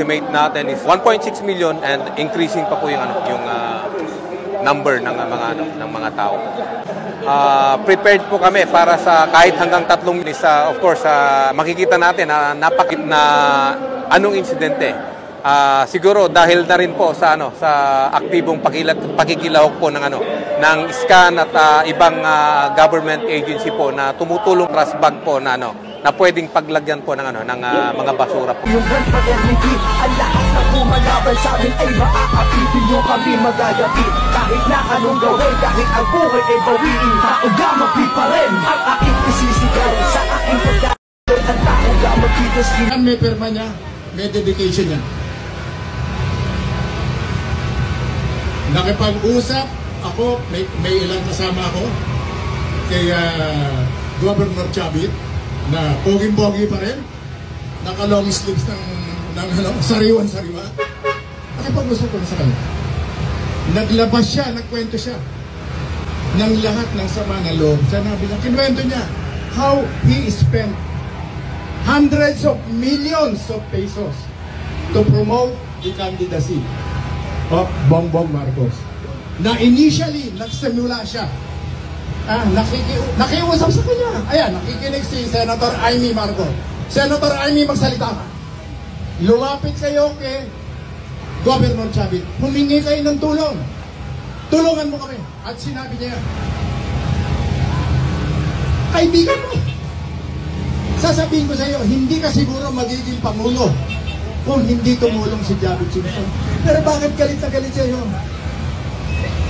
estimate natin is 1.6 million and increasing pa po yung number ng mga tao. Prepared po kami para sa kahit hanggang 3 minutes. Of course, makikita natin na napakit na anong insidente. Siguro dahil na rin po sa aktibong pakikilahok po ng SCAN at ibang government agency po na tumutulong trust bag po na pwedeng paglagyan po ng mga basura po. Yung pag-MVP, ang lahat na pumalaban sa amin ay maaapitin nyo kami magagapi. Kahit na anong gawin, kahit ang buhay ay bawiin, tauga magpi pa rin. Ang aking isisigaw sa aking pagkakalot, ang tauga magpitas. May perma niya, may dedication niya. Nakipag-usap ako, may ilang kasama ako kay Governor Chavit na poging-pogi pa rin, naka-long sleeves ng sariwan-sariwa. Nakipag-usap ko na sa kanya. Naglabas siya, nagkwento siya ng lahat ng sama ng loob. Sanabi niya, kinwento niya how he spent hundreds of millions of pesos to promote the candidacy of Bongbong Marcos. Na initially, nagsimula siya. Nakiusap sa kanya. Ayan, nakikinig si Senator Amy Marcos. Senator Amy, magsalita ka. Lumapit kayo kay Governor Chavit. Humingi kayo ng tulong. Tulungan mo kami. At sinabi niya, kaibigan mo, sasabihin ko sa iyo, hindi ka siguro magiging pangulo kung hindi tumulong si Chavit Singson. Pero bakit galit na galit sa iyo?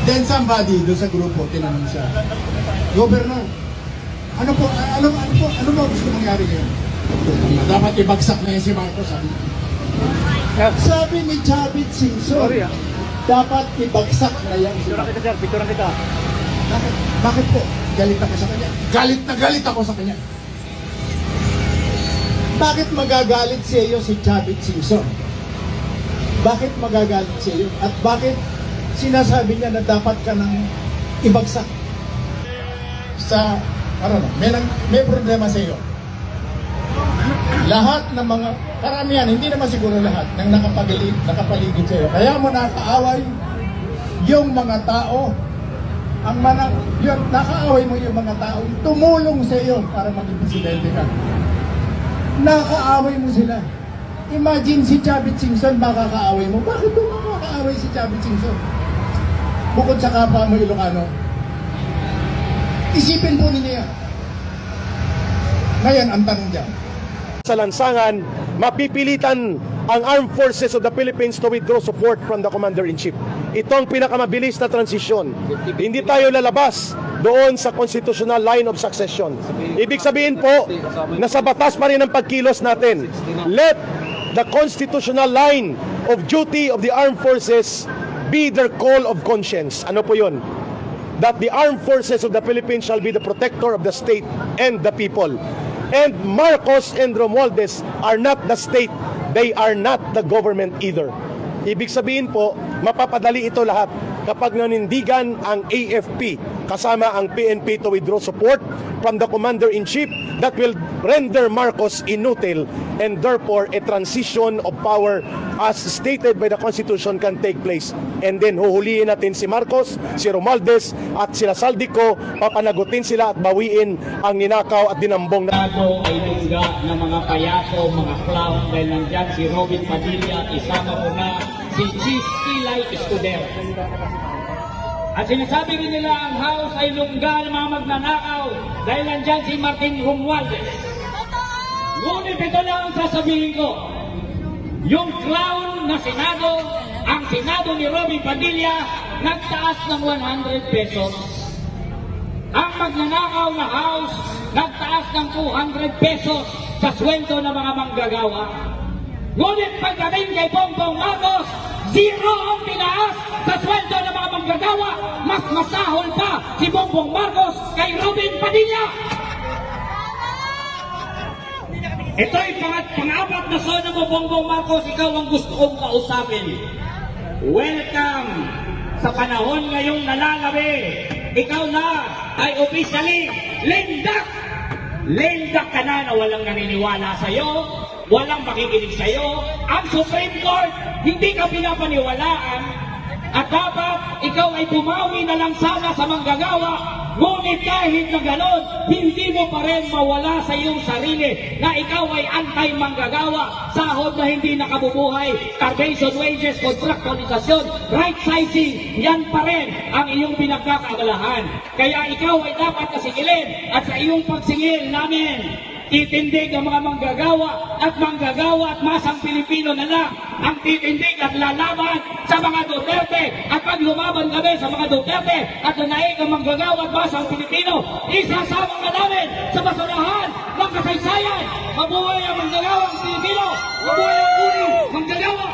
Then somebody doon sa grupo, tinanong siya, Governor, ano ba gusto mangyari ngayon? Dapat ibagsak na yun si Marcos, sabi ni Chavit Singson, dapat ibagsak na yan si Marcos. Picturean kita. Bakit po? Galit ako sa kanya. Galit ako sa kanya. Bakit magagalit sa iyo si Chavit Singson? Bakit magagalit sa iyo? At bakit sinasabi niya na dapat ka nang ibagsak sa, may problema sa iyo. Lahat ng mga, karamihan, hindi naman siguro lahat, ng nakapaligid sa iyo. Kaya mo nakaaway yung mga tao, nakaaway mo yung mga tao, tumulong sa iyo para maging presidente ka. Nakaaway mo sila. Imagine si Chavit Singson makakaaway mo. Bakit mo makakaaway si Chavit Singson? Bukod sa kapwa mo Ilocano, isipin po ninyo yan. Ngayon, ang tanong dyan. Sa lansangan, mapipilitan ang Armed Forces of the Philippines to withdraw support from the Commander-in-Chief. Ito ang pinakamabilis na transisyon. Hindi tayo lalabas doon sa constitutional line of succession. Ibig sabihin po, nasa batas pa rin ang pagkilos natin. Let the constitutional line of duty of the Armed Forces be their call of conscience. Ano po yun? That the Armed Forces of the Philippines shall be the protector of the state and the people. And Marcos and Romualdez are not the state. They are not the government either. Ibig sabihin po, mapapadali ito lahat kapag nanindigan ang AFP kasama ang PNP to withdraw support from the Commander-in-Chief. That will render Marcos inutile, and therefore a transition of power as stated by the Constitution can take place. And then huhulihin natin si Marcos, si Romualdez at sila Saldico, papanagutin sila at bawiin ang ninakaw at dinambong na Ito ay lungga ng mga payaso, mga clown, dahil nandyan si Robin Padilla, isama ko na si Chief Ilay Escudero. At sinasabi rin nila ang house ay lungga ng mga magnanakaw dahil nandyan si Martin Romualdez. Ngunit ito na ang sasabihin ko. Yung clown na Senado, ang Senado ni Robin Padilla, nagtaas ng 100 pesos. Ang magnanakaw na house, nagtaas ng 200 pesos sa sweldo ng mga manggagawa. Ngunit pagdating kay Bongbong Marcos, zero ang tinaas sa sweldo ng mga manggagawa. Mas masahol pa si Bongbong Marcos kay Robin Padilla. Ito'y pang-apat na zona mo, Bongbong Marcos, ikaw ang gusto kong kausapin. Welcome sa panahon ngayong nalalabi. Ikaw na ay officially lendak. Lendak ka na walang naniniwala sa'yo. walang makikinig sa'yo. Ang Supreme Court, hindi ka pinapaniwalaan at dapat ikaw ay bumawi na lang sana sa manggagawa. Ngunit kahit na ganon, hindi mo pa rin mawala sa iyong sarili na ikaw ay anti-manggagawa, sahod na hindi nakabubuhay, starvation wages, contractualisasyon, right sizing, yan pa rin ang iyong pinagkakaabalahan. Kaya ikaw ay dapat kasigilin at sa iyong pagsingil namin, titindig ang mga manggagawa at masang Pilipino na lang ang titindig at lalaban sa mga Duterte. At pag lumaban kami sa mga Duterte at nanaig ang manggagawa at masang Pilipino, isasama ka namin sa basurahan ng kasaysayan. Mabuhay ang manggagawang Pilipino! Mabuhay ang uling manggagawa!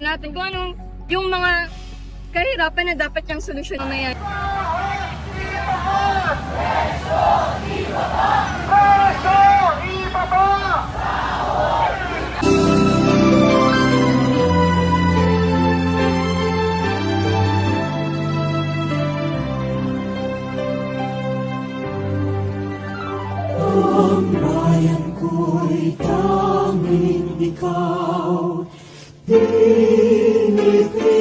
natin kung anong yung mga kahirapan na dapat yung solusyon na yan. Ang bayan ko'y tanging ikaw, Pilipinas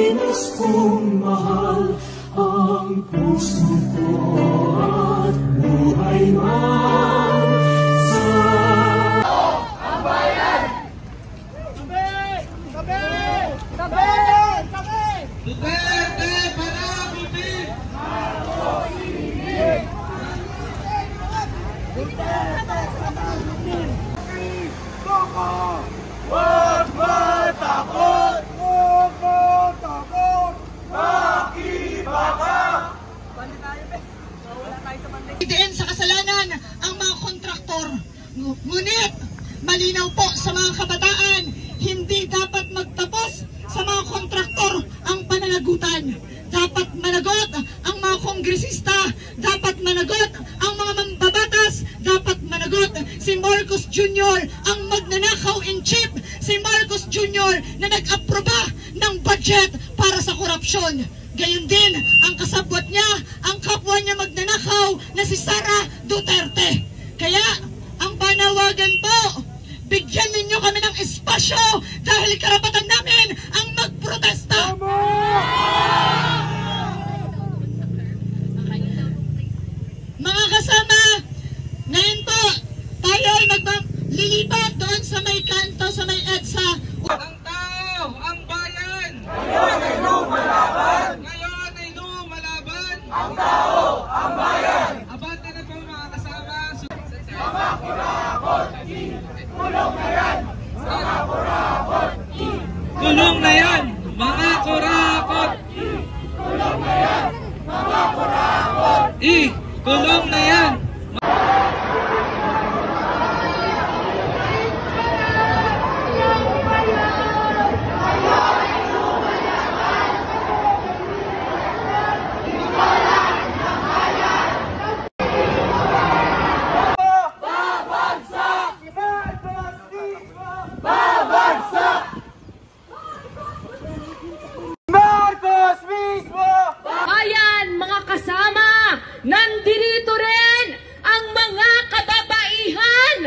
kong mahal, ang puso ko at buhay man sa... Ang bayan! Tabi! Tabi! Tabi! Tabi! Duterte para Bibi! Ako ibig! Huwag matakot! Huwag matakot! Makibaka! Diin sa kasalanan ang mga kontraktor. Ngunit, malinaw po sa mga kabataan, hindi dapat magtapos sa mga kontraktor ang pananagutan. Dapat managot ang mga kongresista, dapat managot ang mga mambabatas, dapat managot Jr. ang magnanakaw in chief, si Marcos Jr. na nag-aproba ng budget para sa korupsyon. Gayon din ang kasabwat niya, ang kapwa niya magnanakaw na si Sara Duterte. Kaya ang panawagan po, bigyan ninyo kami ng espasyo dahil karapatan namin ang magprotesta. Mga kasama, ngayon po, tayo ay maglilipat doon sa may kanto, sa may EDSA. Ang tao, ang bayan! Ngayon ay lumalaban! Ngayon ay lumalaban! Ang tao, ang bayan! Abante na po mga kasama! Mga kurakot! Kulong na yan! Mga kurakot! Kulong na yan! Mga kurakot! Kulong na yan! Mga kurakot! Kulong na yan! Ayan, mga kasama, nandito rin ang mga kababaihan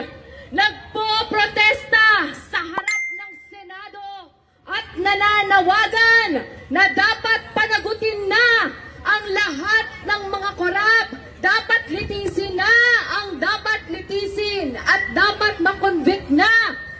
nagpo-protesta sa harap ng Senado at nananawagan na dapat panagutin na ang lahat ng mga korap. Dapat litisin na ang dapat litisin at dapat makonvict na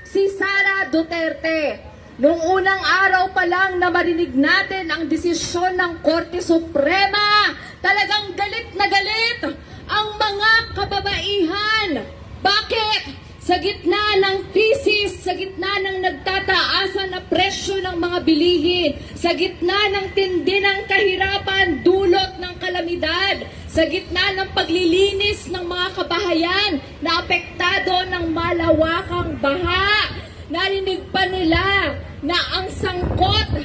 si Sara Duterte. Noong unang araw pa lang na marinig natin ang desisyon ng Korte Suprema, talagang galit na galit ang mga kababaihan. Bakit? Sa gitna ng krisis, sa gitna ng nagtataasan na presyo ng mga bilihin, sa gitna ng tindi ng kahirapan, dulot ng kalamidad, sa gitna ng paglilinis ng mga kabahayan na apektado ng malawakang baha, narinig pa nila na ang sangkot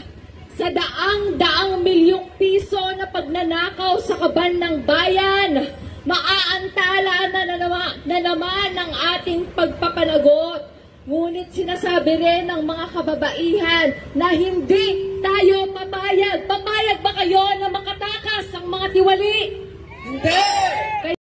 sa daang-daang milyong piso na pagnanakaw sa kaban ng bayan, maaantala na naman ng ating pagpapanagot. Ngunit sinasabi rin ng mga kababaihan na hindi tayo papayag. Papayag ba kayo na makatakas ang mga tiwali? Hindi!